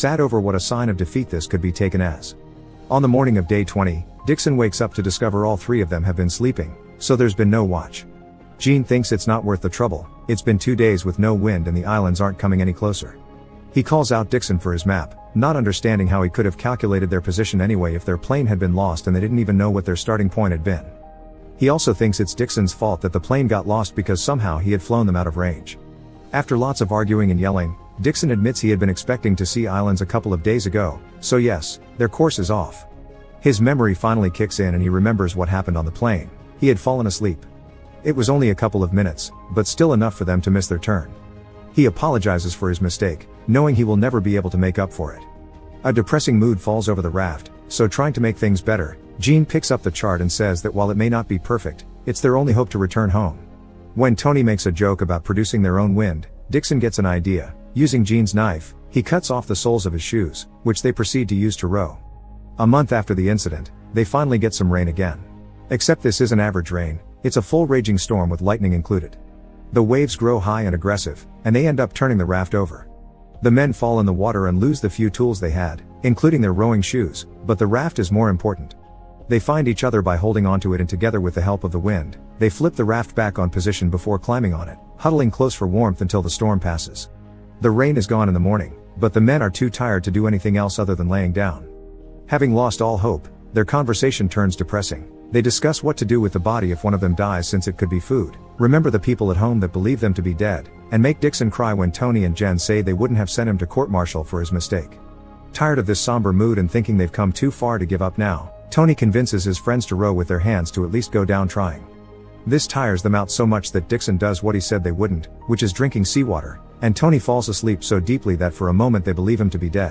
sad over what a sign of defeat this could be taken as. On the morning of day 20, Dixon wakes up to discover all three of them have been sleeping, so there's been no watch. Gene thinks it's not worth the trouble. It's been 2 days with no wind and the islands aren't coming any closer. He calls out Dixon for his map, not understanding how he could have calculated their position anyway if their plane had been lost and they didn't even know what their starting point had been. He also thinks it's Dixon's fault that the plane got lost because somehow he had flown them out of range. After lots of arguing and yelling, Dixon admits he had been expecting to see islands a couple of days ago, so yes, their course is off. His memory finally kicks in and he remembers what happened on the plane. He had fallen asleep. It was only a couple of minutes, but still enough for them to miss their turn. He apologizes for his mistake, knowing he will never be able to make up for it. A depressing mood falls over the raft, so trying to make things better, Gene picks up the chart and says that while it may not be perfect, it's their only hope to return home. When Tony makes a joke about producing their own wind, Dixon gets an idea. Using Gene's knife, he cuts off the soles of his shoes, which they proceed to use to row. A month after the incident, they finally get some rain again. Except this isn't average rain, it's a full raging storm with lightning included. The waves grow high and aggressive, and they end up turning the raft over. The men fall in the water and lose the few tools they had, including their rowing shoes, but the raft is more important. They find each other by holding onto it and together with the help of the wind, they flip the raft back on position before climbing on it, huddling close for warmth until the storm passes. The rain is gone in the morning, but the men are too tired to do anything else other than laying down. Having lost all hope, their conversation turns depressing. They discuss what to do with the body if one of them dies since it could be food, remember the people at home that believe them to be dead, and make Dixon cry when Tony and Jen say they wouldn't have sent him to court-martial for his mistake. Tired of this somber mood and thinking they've come too far to give up now, Tony convinces his friends to row with their hands to at least go down trying. This tires them out so much that Dixon does what he said they wouldn't, which is drinking seawater, and Tony falls asleep so deeply that for a moment they believe him to be dead.